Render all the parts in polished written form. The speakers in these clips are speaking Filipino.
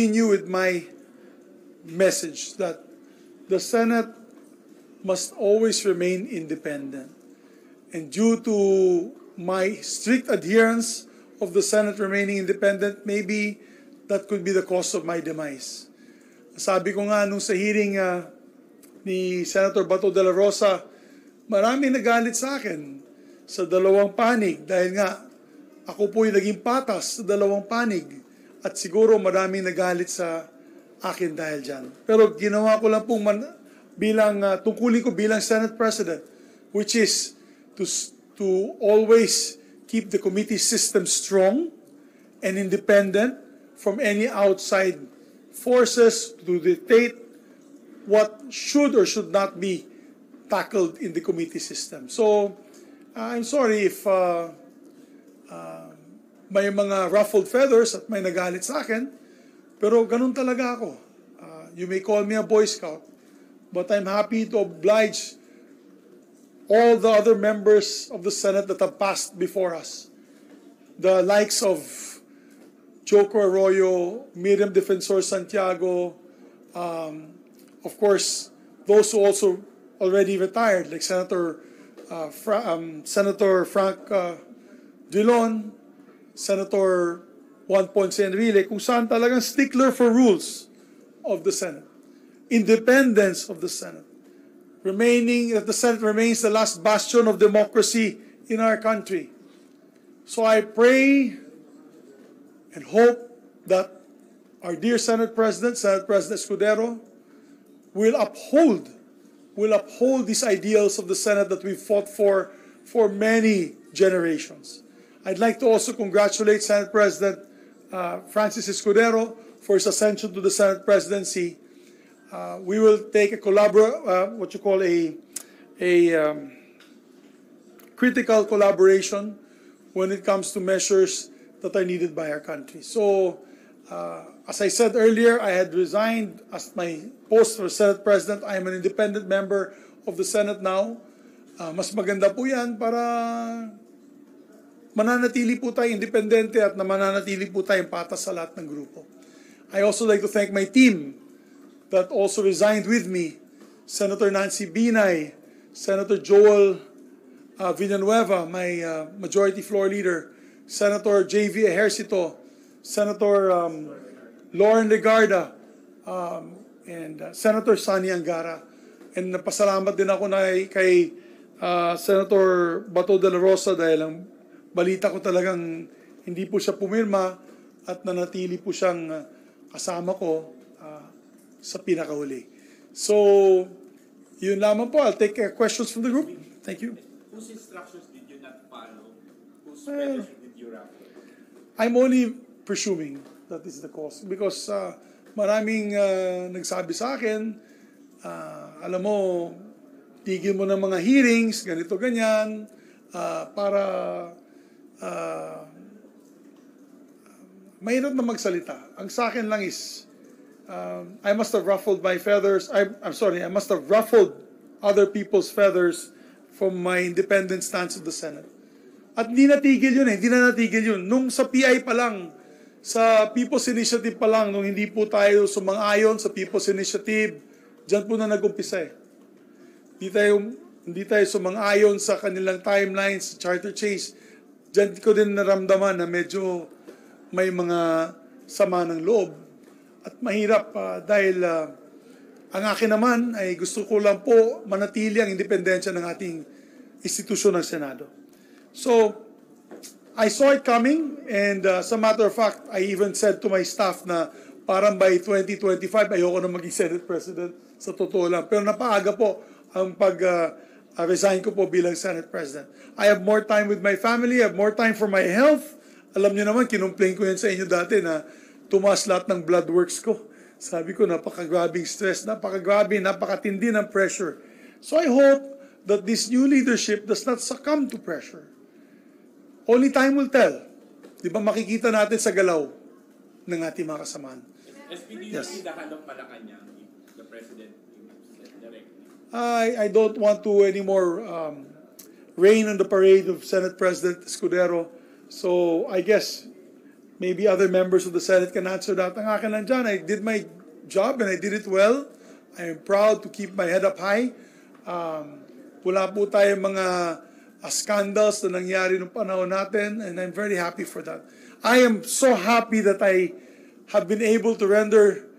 continue with my message that the Senate must always remain independent. And due to my strict adherence of the Senate remaining independent, maybe that could be the cause of my demise. Sabi ko nga nung sa hearing ni Senator Bato de la Rosa, maraming nagalit sa akin sa dalawang panig dahil nga ako po'y naging patas sa dalawang panig at siguro maraming nagalit sa akin dahil dyan. Pero ginawa ko lang pong tungkulin ko bilang Senate President, which is to always keep the committee system strong and independent from any outside forces to dictate what should or should not be tackled in the committee system. So, I'm sorry if may mga ruffled feathers at may nagalit sa akin, pero ganun talaga ako. You may call me a Boy Scout, but I'm happy to oblige all the other members of the Senate that have passed before us. The likes of Joco Arroyo, Miriam Defensor Santiago, of course, those who also already retired, like Senator Frank Dillon, Senator Juan Ponce Enrile, kung saan talagang stickler for rules of the Senate, independence of the Senate, that the Senate remains the last bastion of democracy in our country. So I pray and hope that our dear Senate President Escudero, will uphold these ideals of the Senate that we fought for many generations. I'd like to also congratulate Senate President Francis Escudero for his ascension to the Senate presidency. We will take a critical collaboration when it comes to measures that are needed by our country. So, as I said earlier, I had resigned as my post for Senate President. I am an independent member of the Senate now. Mas maganda po yan para mananatili po tayo independente at mananatili po tayong patas sa lahat ng grupo. I also like to thank my team that also resigned with me, Senator Nancy Binay, Senator Joel Villanueva, my majority floor leader, Senator J.V. Ejercito, Senator Lauren Legarda, and Senator Sani Angara. And napasalamat din ako kay Senator Bato de la Rosa dahil ang balita ko talagang hindi po siya pumirma at nanatili po siyang kasama ko sa pinakahuli. So, yun lamang po. I'll take questions from the group. Thank you. Whose instructions did you not follow? Whose feathers did you ruffle? I'm only presuming that is the cause because maraming nagsabi sa akin, alam mo, tigil mo ng mga hearings, ganito, ganyan, para mahirap na magsalita. Ang sa akin lang is, I must have ruffled my feathers. I'm sorry, I must have ruffled other people's feathers from my independent stance of the Senate. At hindi natigil yun hindi na natigil yun. Nung sa PI pa lang, sa People's Initiative pa lang, nung hindi po tayo sumang-ayon sa People's Initiative, dyan po na nag-umpisa Hindi tayo sumang-ayon sa kanilang timelines, sa charter change. Dyan ko din naramdaman na medyo may mga sama ng loob. At mahirap dahil ang akin naman ay gusto ko lang po manatili ang independensya ng ating institusyon ng Senado. So, I saw it coming and as a matter of fact, I even said to my staff na parang by 2025, ayoko na maging Senate President sa totoo lang. Pero napaaga po ang resign ko po bilang Senate President. I have more time with my family, I have more time for my health. Alam niyo naman, kinumplain ko yan sa inyo dati na tumaas lahat ng blood works ko. Sabi ko, napakagrabing stress, napakatindi ng pressure. So I hope that this new leadership does not succumb to pressure. Only time will tell. Di ba makikita natin sa galaw ng ating mga kasamahan. SPD, yes. The hand of Malacanang, the President directly. I don't want to anymore rain on the parade of Senate President Escudero. So I guess maybe other members of the Senate can answer that. Ang akin lang dyan, I did my job and I did it well. I am proud to keep my head up high. Wala po tayong mga scandals na nangyari noong panahon natin, and I'm very happy for that. I am so happy that I have been able to render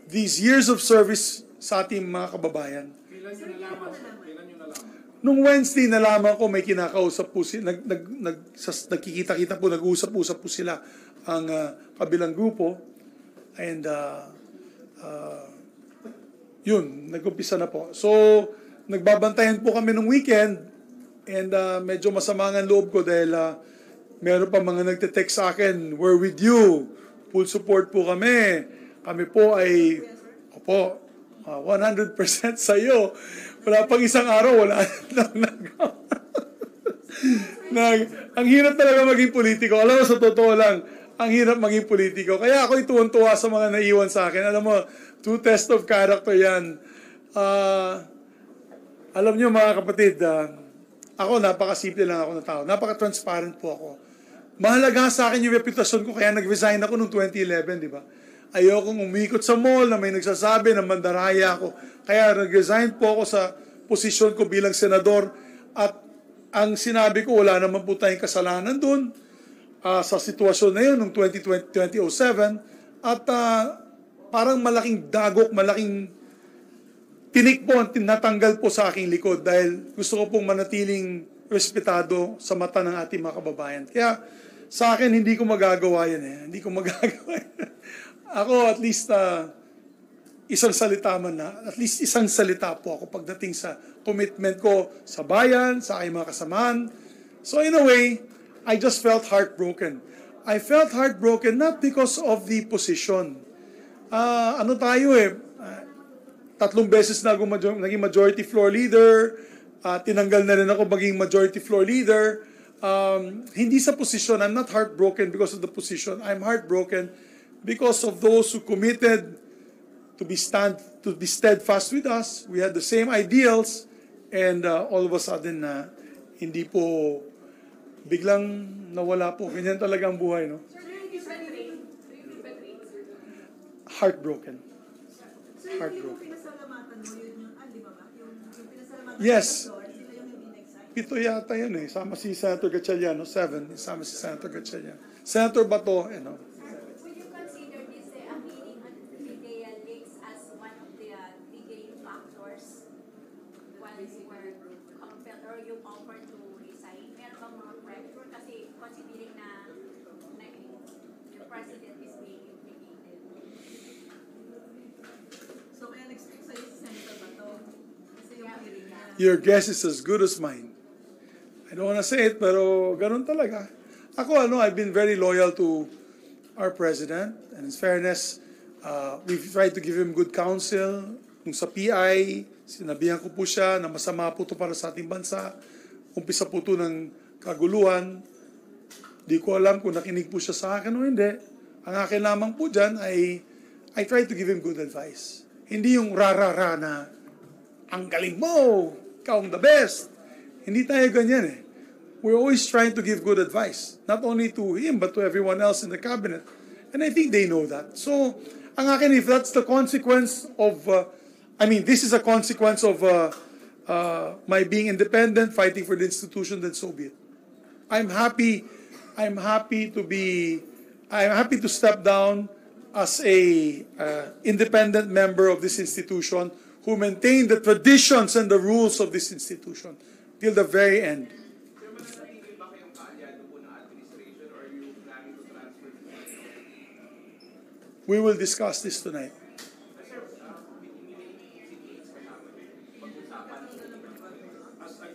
these years of service sa ating mga kababayan. Kailan nyo nalaman? Nung Wednesday, nalaman ko may kinakausap po sila, nagkikita-kita po, nag-uusap-usap po sila ang kabilang grupo. And yun, nag-umpisa na po. So, nagbabantayan po kami nung weekend, and medyo masama ang loob ko dahil meron pa mga nagte-text sa akin, "We're with you. Full support po kami. Kami po ay, opo, 100% sa iyo." Wala pang isang araw, wala ang hirap talaga maging politiko. Alam mo, sa totoo lang, ang hirap maging politiko. Kaya ako ituwan-tuwa sa mga naiwan sa akin. Alam mo, 2 test of character yan. Alam niyo mga kapatid, ako napakasimple lang ako na tao. Napaka-transparent po ako. Mahalaga sa akin yung reputasyon ko, kaya nag-resign ako noong 2011, di ba? Ayokong umikot sa mall na may nagsasabi na mandaraya ako. Kaya nag-resign po ako sa posisyon ko bilang senador, at ang sinabi ko, wala naman po tayong kasalanan dun sa sitwasyon na yun noong 2007, at parang malaking dagok, malaking tinik po ang tinatanggal po sa aking likod dahil gusto ko pong manatiling respetado sa mata ng ating mga kababayan. Kaya sa akin, hindi ko magagawa yan eh. Hindi ko magagawa yan. Ako, at least, isang salita man na, at least isang salita po ako pagdating sa commitment ko sa bayan, sa aking mga kasamahan. So in a way, I just felt heartbroken. I felt heartbroken not because of the position. Ano tayo eh, 3 beses na ako naging majority floor leader, tinanggal na rin ako maging majority floor leader. Hindi sa position, I'm not heartbroken because of the position. I'm heartbroken because of those who committed to be steadfast with us. We had the same ideals, and all of a sudden, hindi po, biglang nawala po. Ganyan talaga ang buhay, no? Sir, do you betrayed? Heartbroken. Sir, Heartbroken. yung pinasalamatan mo, yun yung, di ba ba? Yung pinasalamatan Yes. mo, sila yung hindi nag-sign. 7 yata yun eh. Sama si Senator Gatchalian, 7. Sama si Senator Gatchalian. Senator Bato, you know. Would you consider this a meeting on PIDEA leaks as one of the delaying factors while you were compelled or you offered to resign? Meron bang mga pressure? Kasi considering na the president is being implicated. So, kaya nag-speak sa'yo si Senator Bato. Kasi yung hearing niya. Your guess is as good as mine. I don't want to say it, pero ganun talaga. Ako, I've been very loyal to our president. And in fairness, we've tried to give him good counsel. Nung sa PI, sinabihan ko po siya na masama po ito para sa ating bansa. Umpisa po ito ng kaguluhan. Di ko alam kung nakinig po siya sa akin o hindi. Ang akin lamang po dyan ay I try to give him good advice. Hindi yung rara-ra na ang galing mo, ikaw ang the best. Hindi tayo ganyan eh. We're always trying to give good advice. Not only to him, but to everyone else in the cabinet. And I think they know that. So, ang akin, if that's the consequence of, this is a consequence of my being independent, fighting for the institution, then so be it. I'm happy to step down as a independent member of this institution who maintain the traditions and the rules of this institution till the very end. We will discuss this tonight.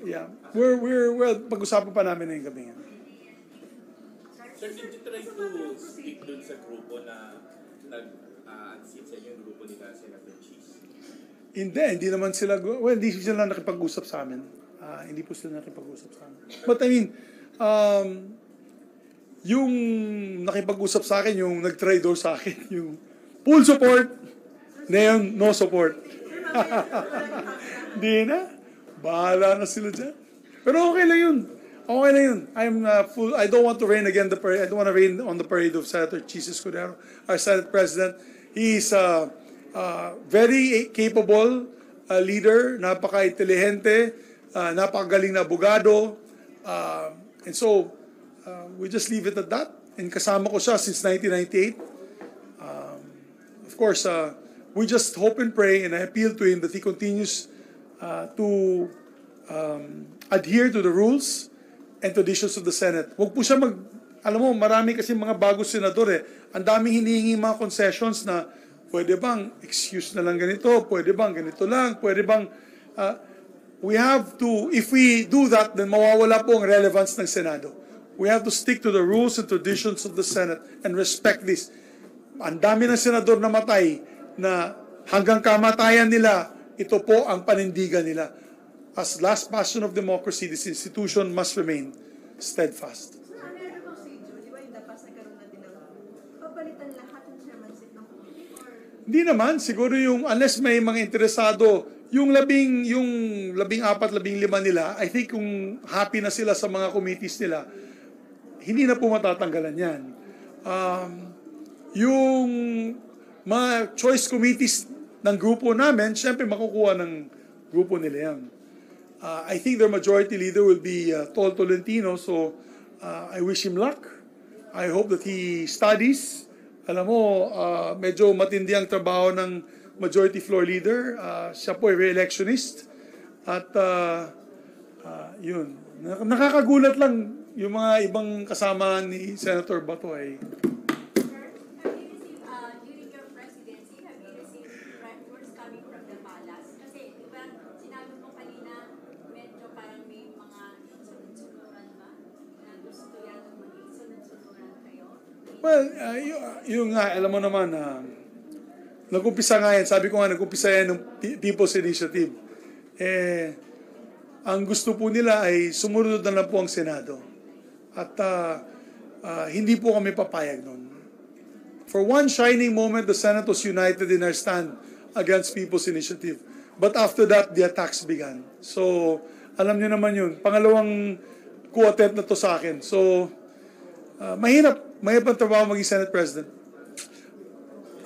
Yeah, well, pag-usapan pa namin ngayong gabi yan. Sir, did you try to speak dun sa grupo na nag-unseat sa inyo yung grupo nila Senator Cheese? Hindi naman sila, hindi sila nakipag-usap sa amin. Hindi po sila nakipag-usap sa amin. But yung nakipag-usap sa akin, yung nag-trade-door sa akin, yung full support, ngayon, no support. Hindi na. Bahala na sila dyan. Pero okay lang yun. Okay na yun. I don't want to rain again the parade. I don't want to rain on the parade of Senator Chis Escudero, our Senate President. He is a very capable leader, napaka-intelihente, napakagaling na abogado. And so, we just leave it at that. And kasama ko siya since 1998. Of course, we just hope and pray, and I appeal to him that he continues to adhere to the rules and traditions of the Senate. Huwag po siya alam mo, marami kasi mga bagong senador eh. Ang daming hinihingi mga concessions na pwede bang excuse na lang ganito, pwede bang ganito lang, pwede bang we have to, if we do that, then mawawala po ang relevance ng Senado. We have to stick to the rules and traditions of the Senate and respect this. Ang dami ng senador na matay na hanggang kamatayan nila, ito po ang panindigan nila. As last bastion of democracy, this institution must remain steadfast. So, meron bang procedure? Di ba yung dapat nagkaroon natin ng papalitan lahat ng chairmanship ng committee? Or Hindi naman, siguro yung, unless may mga interesado, yung labing apat, 15 nila, I think kung happy na sila sa mga committees nila, hindi na po matatanggalan yan. Yung mga choice committees ng grupo namin, syempre makukuha ng grupo nila yan. I think their majority leader will be Tol Tolentino, so I wish him luck. I hope that he studies. Alam mo, medyo matindi ang trabaho ng majority floor leader. Siya po ay re-electionist. At yun, nakakagulat lang yung mga ibang kasama ni Senator Bato ay Have you received, during your presidency, have you received reports coming from the palace? Kasi, di ba, sinabi mo kanina, medyo parang may mga sunod-sunuran ba? Na gusto yan maging sunod-sunuran kayo? well, yung nga, alam mo naman, nag-umpisa nga yan, sabi ko nga, nag-umpisa yan ng People's Initiative. Ang gusto po nila ay sumunod na lang po ang Senado. At hindi po kami papayag nun. For one shining moment, the Senate was united in our stand against People's Initiative. But after that, the attacks began. So, alam niyo naman yun. Pangalawang co-attempt na to sa akin. So, mahirap ang trabaho maging Senate President.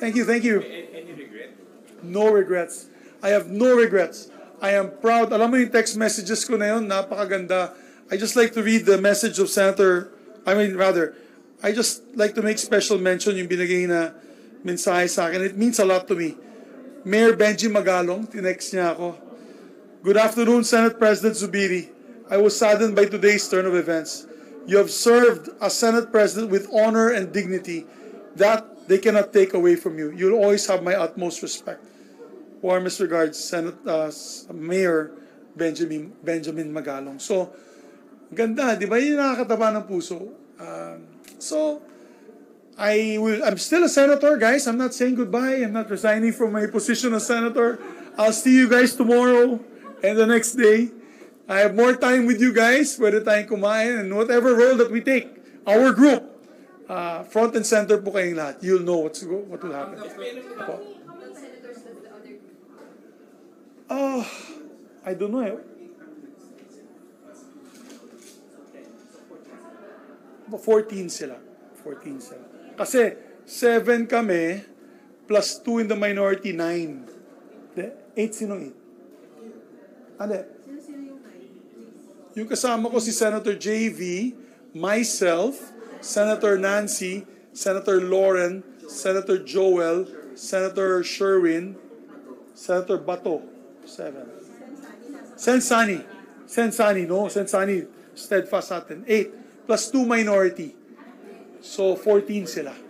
Thank you. Any regret? No regrets. I have no regrets. I am proud. Alam mo yung text messages ko na yun, napakaganda. I just like to read the message of I just like to make special mention yung binigay na mensahe sa akin. It means a lot to me. Mayor Benji Magalong, tinext niya ako. Good afternoon, Senate President Zubiri. I was saddened by today's turn of events. You have served as Senate President with honor and dignity that they cannot take away from you. You'll always have my utmost respect. Warmest regards, Mayor Benjamin Magalong. So, ganda, di ba? Yung nakakataba ng puso. I'm still a senator, guys. I'm not saying goodbye. I'm not resigning from my position as senator. I'll see you guys tomorrow and the next day. I have more time with you guys, pwede tayong kumain, and whatever role that we take, our group, front and center po kayong lahat. You'll know what will happen. how many senators does the other group? I don't know. 14 sila. Kasi 7 kami plus 2 in the minority, 9. 8 sinong 8? Ano? Sino yung nine? Yung kasama ko si Senator JV, myself, Senator Nancy, Senator Lauren, Senator Joel, Senator Sherwin, Senator Bato, 7. Sensani, steadfast sa atin, 8, plus 2 minority. So, 14 sila. Sir,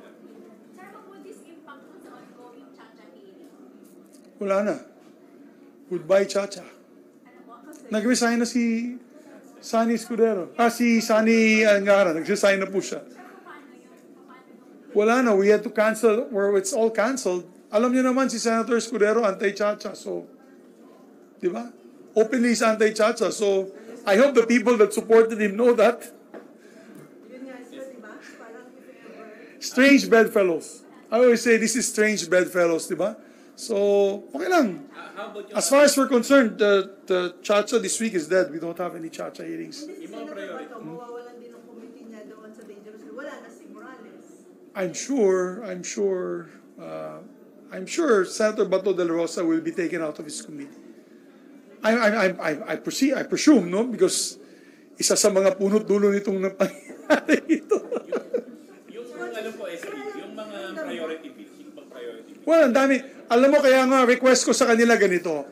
what would this impact on the ongoing Chacha hearing? Wala na. Goodbye, Chacha. Ano po? Kasi Nag-resign na si Sani Escudero. Si Sani Angara, nag-resign na po siya. paano yun? Wala na, we had to cancel, where it's all canceled. Alam niyo naman si Senator Escudero, anti-Chacha. So, di ba? Openly is anti-Chacha. So, I hope the people that supported him know that. Yun nga, sir, di ba? Parang if ever. Strange bedfellows. I always say this is strange bedfellows, di ba? So, okay lang. How about yung As far as we're concerned, the Chacha this week is dead. We don't have any Chacha hearings. Hindi si Yung mga Senator priority. Bato, mawawalan din ng committee niya doon sa dangerous. Wala na si Morales. I'm sure Senator Bato de la Rosa will be taken out of his committee. I presume, no? Because isa sa mga punot dulo nitong nangyari ito. yung ano po, SB, yung mga priority bills, yung mga priority bills. Well, ang dami. Alam mo, kaya nga request ko sa kanila ganito.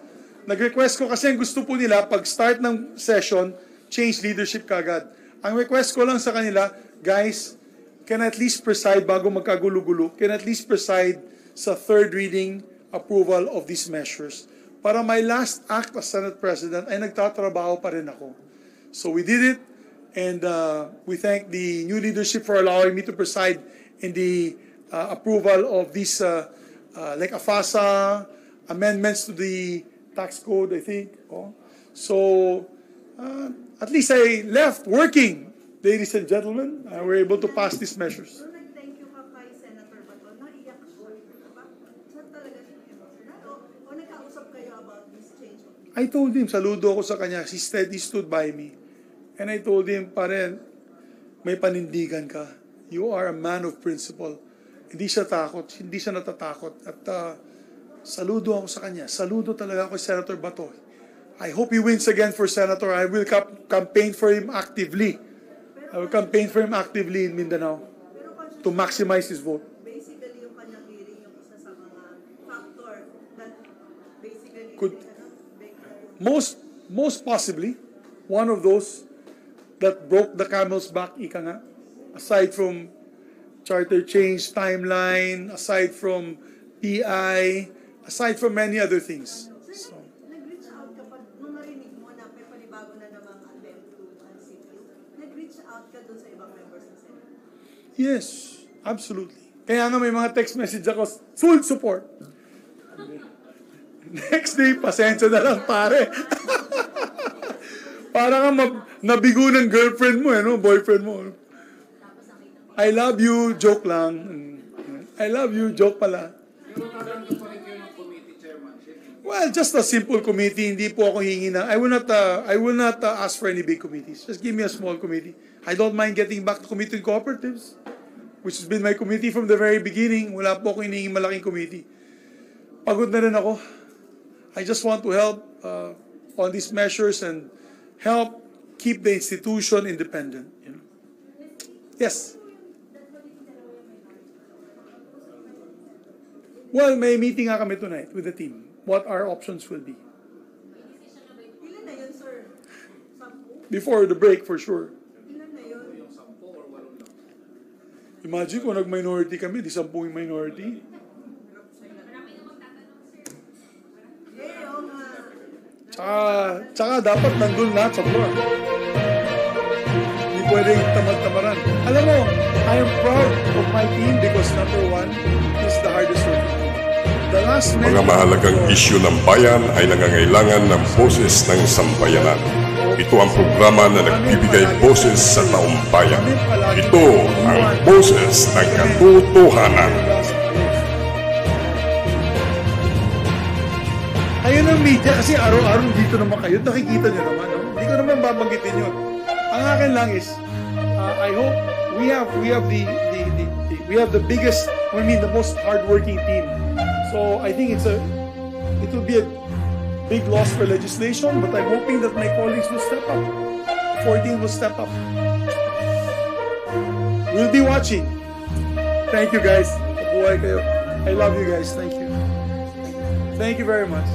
Nag-request ko kasi ang gusto po nila, pag start ng session, change leadership kagad. Ang request ko lang sa kanila, guys, can at least preside bago magkagulo-gulo, can at least preside sa third reading approval of these measures. Para my last act as Senate President ay nagtatrabaho pa rin ako. So we did it, and we thank the new leadership for allowing me to preside in the approval of these like AFASA, amendments to the tax code, I think. Oh. So at least I left working, ladies and gentlemen. We're able to pass these measures. So nag-thank you ka kay Senator Bato, naiyak siya. Saan talaga siya emotional? O nagkausap kayo about this change of leadership? I told him, saludo ako sa kanya. He stood by me. And I told him, pare, may panindigan ka. You are a man of principle. Hindi siya takot, hindi siya natatakot. At saludo ako sa kanya. Saludo talaga ako kay Senator Bato. I hope he wins again for Senator. I will campaign for him actively. I will campaign for him actively in Mindanao to maximize his vote. Basically, yung kanyang hearing, yung isa sa mga factor that basically Could- Most possibly, one of those that broke the camel's back, ika nga, aside from charter change timeline, aside from PI, aside from many other things. Sir, nag-reach out ka pa, nung narinig mo na may panibago na namang attempt to unseat you, nag-reach out ka dun sa ibang members ng Senate? Yes, absolutely. Kaya nga may mga text message ako, full support. Next day, pasensya na lang, pare. Para ka nabigo ng girlfriend mo, boyfriend mo. I love you, joke lang. I love you, joke pala. Well, just a simple committee. Hindi po ako hingi na. I will not ask for any big committees. Just give me a small committee. I don't mind getting back to committee on cooperatives, which has been my committee from the very beginning. Wala po ako hinihingi malaking committee. Pagod na rin ako. I just want to help on these measures and help keep the institution independent. Yes. Well, may meeting nga kami tonight with the team. What our options will be. Ilan na yun, sir? 10? Before the break, for sure. Ilan na yun? Imagine kung nag-minority kami, di 10 yung minority. Oo nga. Tsaka dapat nandun lahat sa floor. Hindi pwedeng tamad-tamaran. Alam mo, I am proud of my team because number one is the hardest working team. The last Mga mahalagang isyu ng bayan ay nangangailangan ng boses ng sambayanan. Ito ang programa na nagbibigay boses sa taong bayan. Ito ang boses ng katotohanan. Kayo ng media, kasi araw-araw dito naman kayo, nakikita nyo naman, no? Hindi ko naman babanggitin yun. Ang akin lang is, I hope we have the biggest, the most hardworking team. So I think it will be a big loss for legislation, but I'm hoping that my colleagues will step up. 14 will step up. We'll be watching. Thank you guys. Mabuhay kayo. I love you guys. Thank you. Thank you very much.